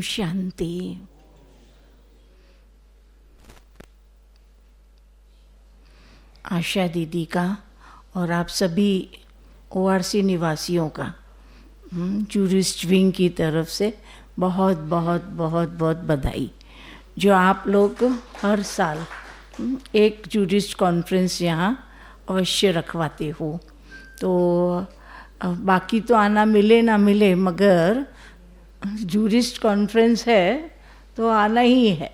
शांति। आशा दीदी का और आप सभी ORC निवासियों का टूरिस्ट विंग की तरफ से बहुत बहुत बहुत बहुत बधाई, जो आप लोग हर साल एक टूरिस्ट कॉन्फ्रेंस यहाँ अवश्य रखवाते हो। तो बाकी तो आना मिले ना मिले, मगर टूरिस्ट कॉन्फ्रेंस है तो आना ही है।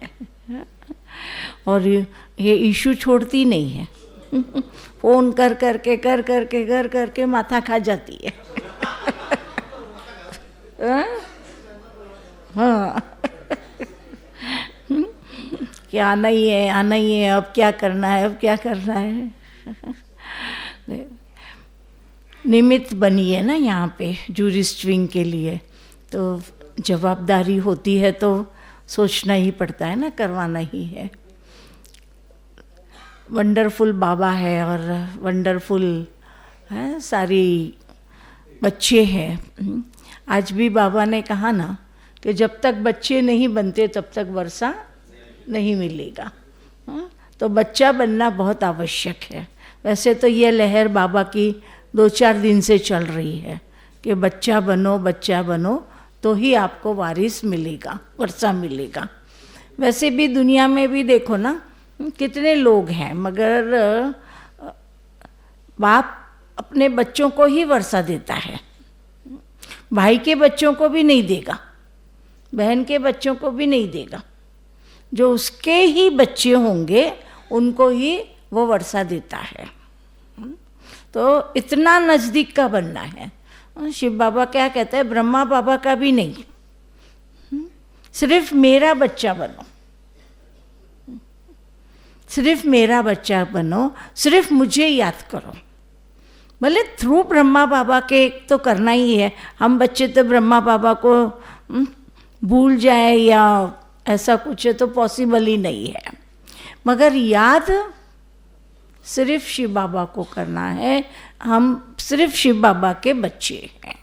और ये इशू छोड़ती नहीं है, फ़ोन कर करके माथा खा जाती है। हाँ कि आना ही है, अब क्या करना है। निमित्त बनी है ना यहाँ पे टूरिस्ट विंग के लिए, तो जवाबदारी होती है तो सोचना ही पड़ता है ना, करवाना ही है। वंडरफुल बाबा है और वंडरफुल है, सारी बच्चे हैं। आज भी बाबा ने कहा ना कि जब तक बच्चे नहीं बनते तब तक वर्षा नहीं मिलेगा। तो बच्चा बनना बहुत आवश्यक है। वैसे तो ये लहर बाबा की 2-4 दिन से चल रही है कि बच्चा बनो तो ही आपको वारिस मिलेगा, वर्षा मिलेगा। वैसे भी दुनिया में भी देखो ना कितने लोग हैं, मगर बाप अपने बच्चों को ही वर्षा देता है, भाई के बच्चों को भी नहीं देगा, बहन के बच्चों को भी नहीं देगा। जो उसके ही बच्चे होंगे उनको ही वो वर्षा देता है। तो इतना नज़दीक का बनना है। शिव बाबा क्या कहते हैं, ब्रह्मा बाबा का भी नहीं, सिर्फ मेरा बच्चा बनो, सिर्फ मेरा बच्चा बनो, सिर्फ मुझे याद करो। भले थ्रू ब्रह्मा बाबा के तो करना ही है, हम बच्चे तो ब्रह्मा बाबा को भूल जाए या ऐसा कुछ है तो पॉसिबल ही नहीं है, मगर याद सिर्फ शिव बाबा को करना है। हम सिर्फ शिव बाबा के बच्चे हैं।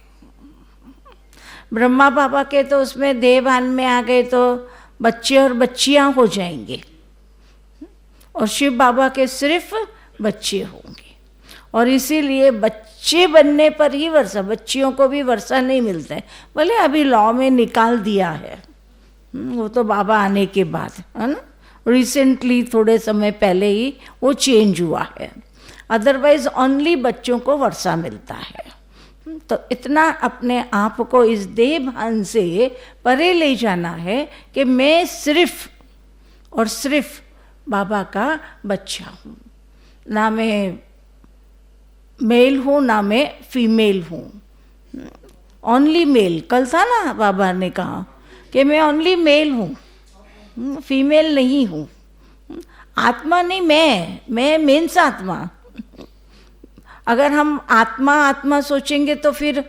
ब्रह्मा बाबा के तो उसमें देहभान में आ गए तो बच्चे और बच्चियां हो जाएंगे, और शिव बाबा के सिर्फ बच्चे होंगे। और इसीलिए बच्चे बनने पर ही वर्षा, बच्चियों को भी वर्षा नहीं मिलता है। भले अभी लॉ में निकाल दिया है, वो तो बाबा आने के बाद है ना, रिसेंटली थोड़े समय पहले ही वो चेंज हुआ है। अदरवाइज ओनली बच्चों को वर्षा मिलता है। तो इतना अपने आप को इस देह भान से परे ले जाना है कि मैं सिर्फ और सिर्फ बाबा का बच्चा हूँ, ना मैं मेल हूँ ना मैं फीमेल हूँ। ओनली मेल, कल था ना बाबा ने कहा कि मैं ओनली मेल हूँ, फीमेल नहीं हूँ। आत्मा नहीं, मैं मीन्स आत्मा। अगर हम आत्मा सोचेंगे तो फिर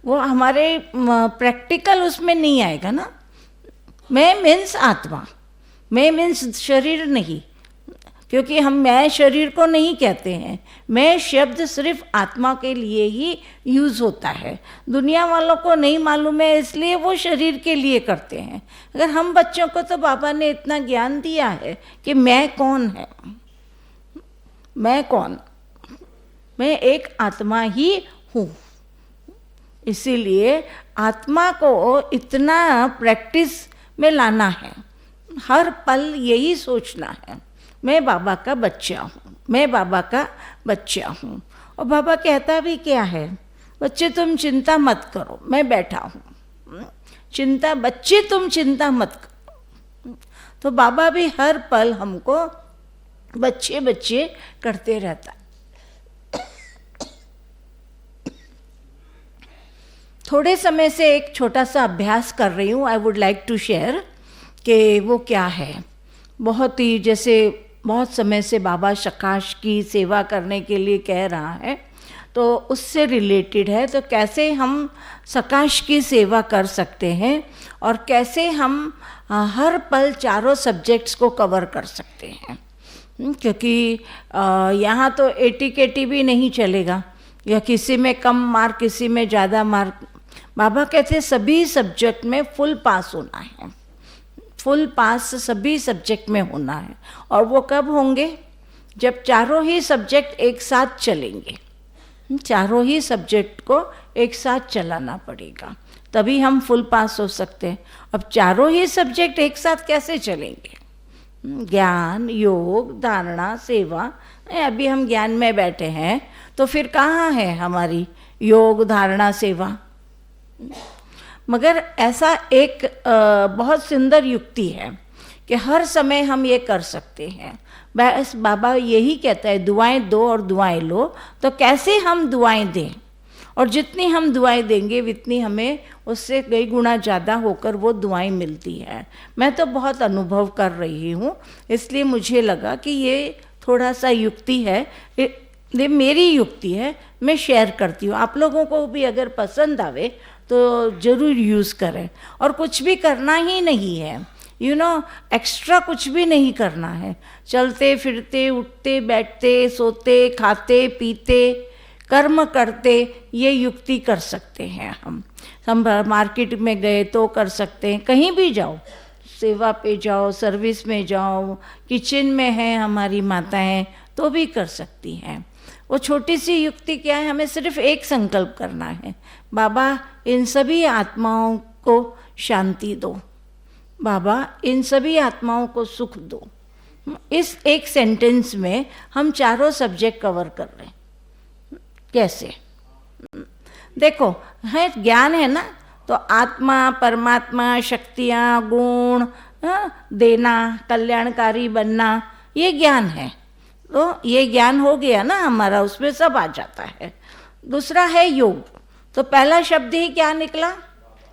वो हमारे प्रैक्टिकल उसमें नहीं आएगा ना। मैं मीन्स आत्मा, मैं मीन्स शरीर नहीं, क्योंकि हम मैं शरीर को नहीं कहते हैं। मैं शब्द सिर्फ आत्मा के लिए ही यूज़ होता है, दुनिया वालों को नहीं मालूम है, इसलिए वो शरीर के लिए करते हैं। अगर हम बच्चों को तो बाबा ने इतना ज्ञान दिया है कि मैं कौन है, मैं कौन, मैं एक आत्मा ही हूँ। इसीलिए आत्मा को इतना प्रैक्टिस में लाना है, हर पल यही सोचना है, मैं बाबा का बच्चा हूँ, मैं बाबा का बच्चा हूँ। और बाबा कहता भी क्या है, बच्चे तुम चिंता मत करो, मैं बैठा हूँ। बच्चे तुम चिंता मत करो। तो बाबा भी हर पल हमको बच्चे बच्चे करते रहता। थोड़े समय से एक छोटा सा अभ्यास कर रही हूँ, I would like to share कि वो क्या है। बहुत ही जैसे बहुत समय से बाबा शकाश की सेवा करने के लिए कह रहा है, तो उससे रिलेटेड है। तो कैसे हम शकाश की सेवा कर सकते हैं और कैसे हम हर पल चारों सब्जेक्ट्स को कवर कर सकते हैं, क्योंकि यहाँ तो एटी केटी भी नहीं चलेगा, या किसी में कम मार्क किसी में ज़्यादा मार्क। बाबा कहते सभी सब्जेक्ट में फुल पास होना है, फुल पास सभी सब्जेक्ट में होना है। और वो कब होंगे? जब चारों ही सब्जेक्ट एक साथ चलेंगे, चारों ही सब्जेक्ट को एक साथ चलाना पड़ेगा, तभी हम फुल पास हो सकते हैं। अब चारों ही सब्जेक्ट एक साथ कैसे चलेंगे? ज्ञान, योग, धारणा, सेवा। अभी हम ज्ञान में बैठे हैं, तो फिर कहाँ है हमारी योग, धारणा, सेवा? मगर ऐसा एक बहुत सुंदर युक्ति है कि हर समय हम ये कर सकते हैं। बस बाबा यही कहता है, दुआएं दो और दुआएं लो। तो कैसे हम दुआएं दें? और जितनी हम दुआएं देंगे उतनी हमें उससे कई गुना ज़्यादा होकर वो दुआएं मिलती है। मैं तो बहुत अनुभव कर रही हूँ, इसलिए मुझे लगा कि ये थोड़ा सा युक्ति है, ये मेरी युक्ति है, मैं शेयर करती हूँ। आप लोगों को भी अगर पसंद आवे तो ज़रूर यूज़ करें। और कुछ भी करना ही नहीं है, एक्स्ट्रा कुछ भी नहीं करना है। चलते फिरते, उठते बैठते, सोते खाते पीते, कर्म करते, ये युक्ति कर सकते हैं हम मार्केट में गए तो कर सकते हैं, कहीं भी जाओ, सेवा पे जाओ, सर्विस में जाओ, किचन में है हमारी माताएं तो भी कर सकती हैं। वो छोटी सी युक्ति क्या है? हमें सिर्फ एक संकल्प करना है, बाबा इन सभी आत्माओं को शांति दो, बाबा इन सभी आत्माओं को सुख दो। इस एक सेंटेंस में हम चारों सब्जेक्ट कवर कर रहे हैं। कैसे? देखो, है ज्ञान है ना, तो आत्मा, परमात्मा, शक्तियाँ, गुण, देना, कल्याणकारी बनना, ये ज्ञान है। तो ये ज्ञान हो गया ना हमारा, उसमें सब आ जाता है। दूसरा है योग। तो पहला शब्द ही क्या निकला?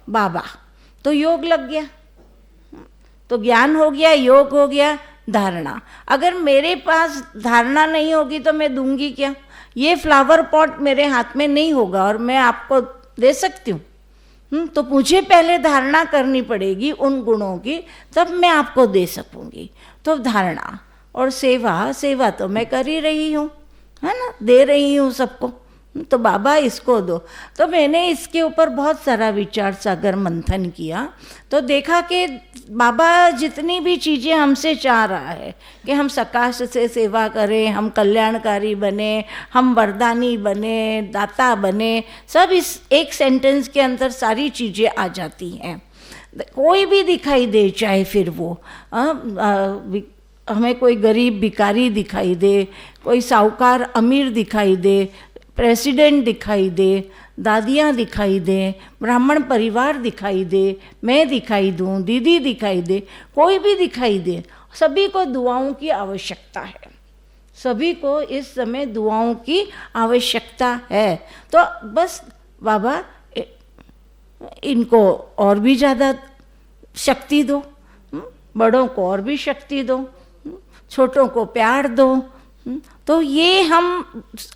बाबा। तो योग लग गया, तो ज्ञान हो गया, योग हो गया, धारणा। अगर मेरे पास धारणा नहीं होगी तो मैं दूंगी क्या? ये फ्लावर पॉट मेरे हाथ में नहीं होगा और मैं आपको दे सकती हूँ। तो मुझे पहले धारणा करनी पड़ेगी उन गुणों की, तब मैं आपको दे सकूँगी। तो धारणा और सेवा, सेवा तो मैं कर ही रही हूँ, है ना, दे रही हूँ सबको। तो बाबा इसको दो। तो मैंने इसके ऊपर बहुत सारा विचार सागर मंथन किया, तो देखा कि बाबा जितनी भी चीज़ें हमसे चाह रहा है कि हम सकाश से सेवा करें, हम कल्याणकारी बने, हम वरदानी बने, दाता बने, सब इस एक सेंटेंस के अंदर सारी चीज़ें आ जाती हैं। कोई भी दिखाई दे, चाहे फिर वो हमें कोई गरीब भिखारी दिखाई दे, कोई साहूकार अमीर दिखाई दे, प्रेसिडेंट दिखाई दे, दादियाँ दिखाई दे, ब्राह्मण परिवार दिखाई दे, मैं दिखाई दूँ, दीदी दिखाई दे, कोई भी दिखाई दे, सभी को दुआओं की आवश्यकता है। सभी को इस समय दुआओं की आवश्यकता है। तो बस बाबा इनको और भी ज़्यादा शक्ति दो, बड़ों को और भी शक्ति दो, छोटों को प्यार दो। तो ये हम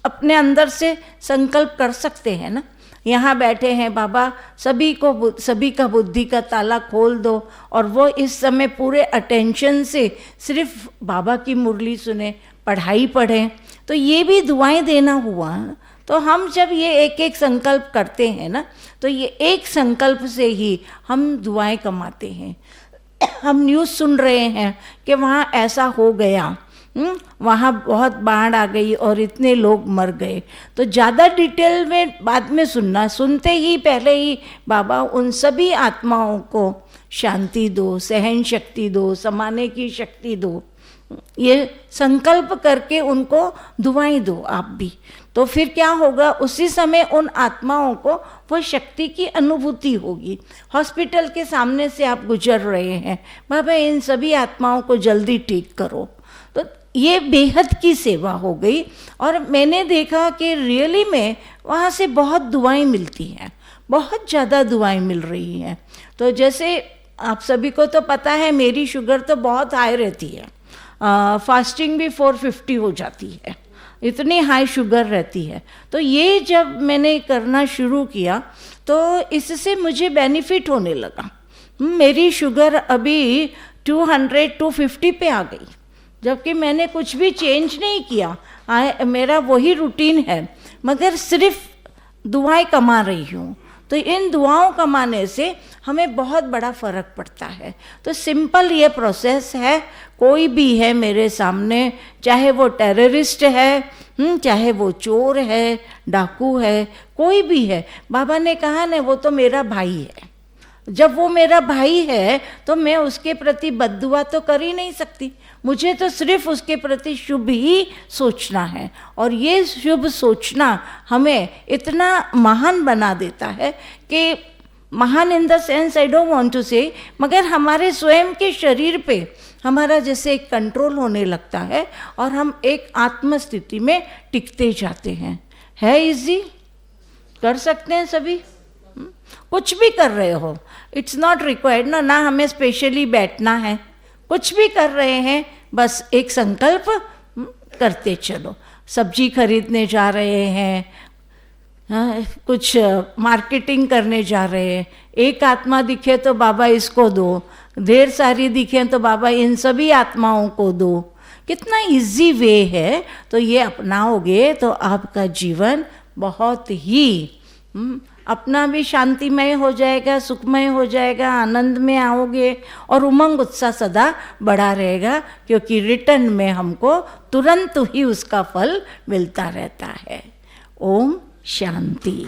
अपने अंदर से संकल्प कर सकते हैं ना। यहाँ बैठे हैं बाबा, सभी का बुद्धि का ताला खोल दो और वो इस समय पूरे अटेंशन से सिर्फ बाबा की मुरली सुने, पढ़ाई पढ़ें। तो ये भी दुआएं देना हुआ। तो हम जब ये एक एक संकल्प करते हैं ना, तो ये एक संकल्प से ही हम दुआएं कमाते हैं। हम न्यूज़ सुन रहे हैं कि वहाँ ऐसा हो गया, वहाँ बहुत बाढ़ आ गई और इतने लोग मर गए। तो ज़्यादा डिटेल में बाद में सुनना, सुनते ही पहले ही बाबा उन सभी आत्माओं को शांति दो, सहन शक्ति दो, समाने की शक्ति दो, ये संकल्प करके उनको दुआएं दो आप भी। तो फिर क्या होगा, उसी समय उन आत्माओं को वो शक्ति की अनुभूति होगी। हॉस्पिटल के सामने से आप गुजर रहे हैं, बाबा इन सभी आत्माओं को जल्दी ठीक करो। तो ये बेहद की सेवा हो गई। और मैंने देखा कि रियली में वहाँ से बहुत दुआएं मिलती हैं, बहुत ज़्यादा दुआएं मिल रही हैं। तो जैसे आप सभी को तो पता है मेरी शुगर तो बहुत हाई रहती है, फास्टिंग भी 450 हो जाती है, इतनी हाई शुगर रहती है। तो ये जब मैंने करना शुरू किया तो इससे मुझे बेनिफिट होने लगा। मेरी शुगर अभी 200-250 पे आ गई, जबकि मैंने कुछ भी चेंज नहीं किया, मेरा वही रूटीन है, मगर सिर्फ दुआएं कमा रही हूँ। तो इन दुआओं कमाने से हमें बहुत बड़ा फ़र्क पड़ता है। तो सिंपल ये प्रोसेस है, कोई भी है मेरे सामने, चाहे वो टेररिस्ट है, चाहे वो चोर है, डाकू है, कोई भी है, बाबा ने कहा ना वो तो मेरा भाई है। जब वो मेरा भाई है तो मैं उसके प्रति बद्दुआ तो कर ही नहीं सकती, मुझे तो सिर्फ उसके प्रति शुभ ही सोचना है। और ये शुभ सोचना हमें इतना महान बना देता है कि महान in the sense I don't want to say, मगर हमारे स्वयं के शरीर पे हमारा जैसे एक कंट्रोल होने लगता है और हम एक आत्म स्थिति में टिकते जाते हैं। है इजी, कर सकते हैं सभी, कुछ भी कर रहे हो, इट्स नॉट रिक्वायर्ड ना हमें स्पेशली बैठना है, कुछ भी कर रहे हैं बस एक संकल्प करते चलो। सब्जी खरीदने जा रहे हैं, कुछ मार्केटिंग करने जा रहे हैं, एक आत्मा दिखे तो बाबा इसको दो, ढेर सारी दिखे तो बाबा इन सभी आत्माओं को दो। कितना इजी वे है, तो ये अपनाओगे तो आपका जीवन बहुत ही अपना भी शांतिमय हो जाएगा, सुखमय हो जाएगा, आनंद में आओगे और उमंग उत्साह सदा बढ़ा रहेगा, क्योंकि रिटर्न में हमको तुरंत ही उसका फल मिलता रहता है। ओम शांति।